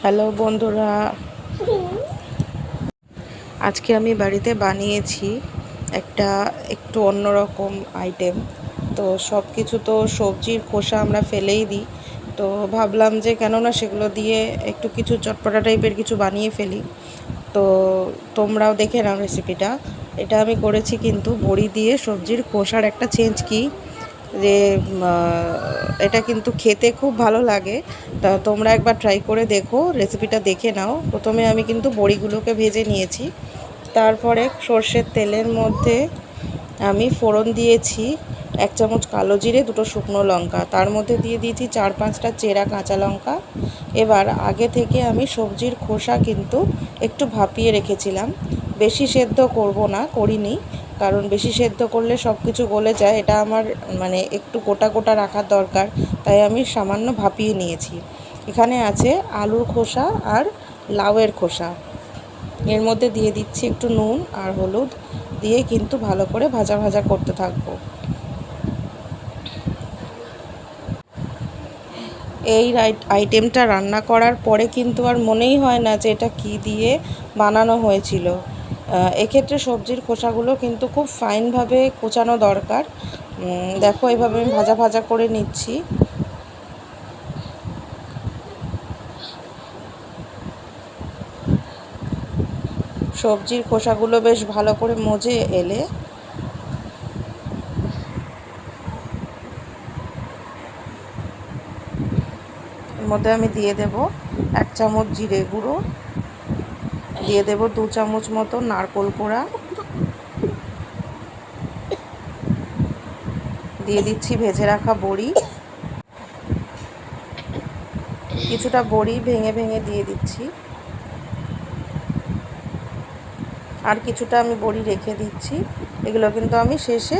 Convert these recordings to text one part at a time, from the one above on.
Hello বন্ধুরা, আজকে আমি বাড়িতে বানিয়েছি একটা একটু অন্যরকম আইটেম। তো সব কিছু তো সবজির খোসা আমরা ফেলেই দিই, তো ভাবলাম যে কেননা সেগুলো দিয়ে একটু কিছু চটপটা টাইপের কিছু বানিয়ে ফেলি। তো তোমরাও দেখে নাও রেসিপিটা। এটা আমি করেছি কিন্তু বড়ি দিয়ে সবজির খোসার একটা চেঞ্জ কি যে এটা কিন্তু খেতে খুব ভালো লাগে। তা তোমরা একবার ট্রাই করে দেখো, রেসিপিটা দেখে নাও। প্রথমে আমি কিন্তু বড়িগুলোকে ভেজে নিয়েছি, তারপরে সর্ষের তেলের মধ্যে আমি ফোড়ন দিয়েছি 1 চামচ কালো জিরে, 2টো শুকনো লঙ্কা, তার মধ্যে দিয়ে দিয়েছি 4-5টা চেরা কাঁচা লঙ্কা। এবার আগে থেকে আমি সবজির খোসা কিন্তু একটু ভাপিয়ে রেখেছিলাম। বেশি সেদ্ধ করব না, করিনি, কারণ বেশি সেদ্ধ করলে সব কিছু গলে যায়। এটা আমার মানে একটু গোটা গোটা রাখার দরকার, তাই আমি সামান্য ভাপিয়ে নিয়েছি। এখানে আছে আলুর খোসা আর লাউয়ের খোসা। এর মধ্যে দিয়ে দিচ্ছি একটু নুন আর হলুদ দিয়ে কিন্তু ভালো করে ভাজা ভাজা করতে থাকবো। এই আইটেমটা রান্না করার পরে কিন্তু আর মনেই হয় না যে এটা কী দিয়ে বানানো হয়েছিল। এক্ষেত্রে সবজির খোসাগুলো কিন্তু খুব ফাইনভাবে কোচানো দরকার। দেখো, এভাবে আমি ভাজা ভাজা করে নিচ্ছি। সবজির খোসাগুলো বেশ ভালো করে মজে এলে এর মধ্যে আমি দিয়ে দেব 1 চামচ জিরে গুঁড়ো, দিয়ে দেব 2 চামচ মতো নারকেল কোড়া, দিয়ে দিচ্ছি ভেজে রাখা বড়ি। কিছুটা বড়ি ভেঙে ভেঙে দিয়ে দিচ্ছি, আর কিছুটা আমি বড়ি রেখে দিচ্ছি। এগুলো কিন্তু আমি শেষে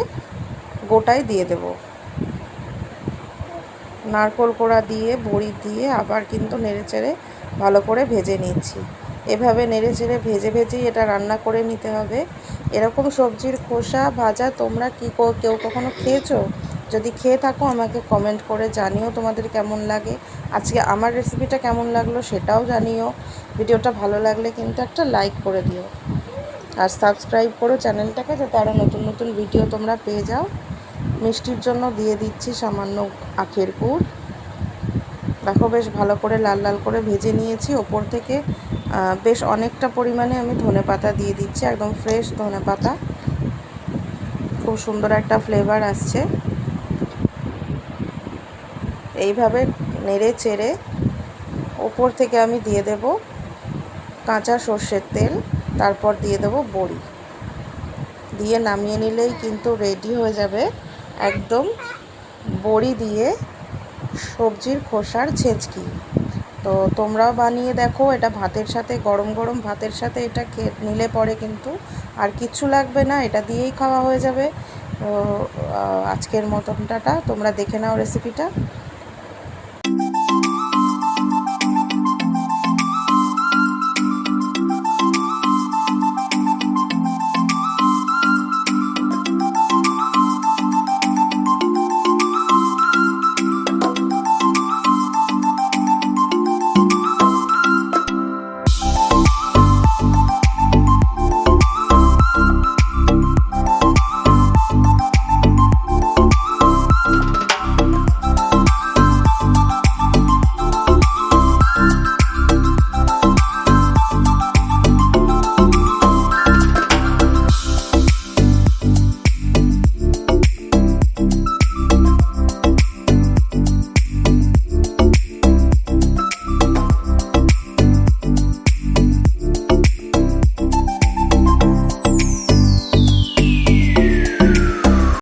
গোটায় দিয়ে দেব। নারকেল কোড়া দিয়ে বড়ি দিয়ে আবার কিন্তু নেড়েচেড়ে ভালো করে ভেজে নিচ্ছি। এভাবে নেড়েচেড়ে ভেজে ভেজেই এটা রান্না করে নিতে হবে। এরকম সবজির খোসা ভাজা তোমরা কেউ কখনো খেয়েছো? যদি খেয়ে থাকো আমাকে কমেন্ট করে জানিও তোমাদের কেমন লাগে। আজকে আমার রেসিপিটা কেমন লাগলো সেটাও জানিও। ভিডিওটা ভালো লাগলে কিন্তু একটা লাইক করে দিও, আর সাবস্ক্রাইব করো চ্যানেলটাকে, যাতে আরও নতুন নতুন ভিডিও তোমরা পেয়ে যাও। মিষ্টির জন্য দিয়ে দিচ্ছি সামান্য আখের গুড়। দেখো, বেশ ভালো করে লাল লাল করে ভেজে নিয়েছি। ওপর থেকে বেশ অনেকটা পরিমাণে আমি ধনেপাতা দিয়ে দিচ্ছি, একদম ফ্রেশ ধনেপাতা। খুব সুন্দর একটা ফ্লেভার আসছে। এইভাবে নেড়ে চেড়ে ওপর থেকে আমি দিয়ে দেব কাঁচা সর্ষের তেল, তারপর দিয়ে দেব বড়ি, দিয়ে নামিয়ে নিলেই কিন্তু রেডি হয়ে যাবে একদম বড়ি দিয়ে সবজির খোসার ছেঁচকি। তো তোমরাও বানিয়ে দেখো। এটা ভাতের সাথে, গরম গরম ভাতের সাথে এটা খেয়ে নিলে পরে কিন্তু আর কিচ্ছু লাগবে না, এটা দিয়েই খাওয়া হয়ে যাবে। তো আজকের মতন টাটা। তোমরা দেখে নাও রেসিপিটা।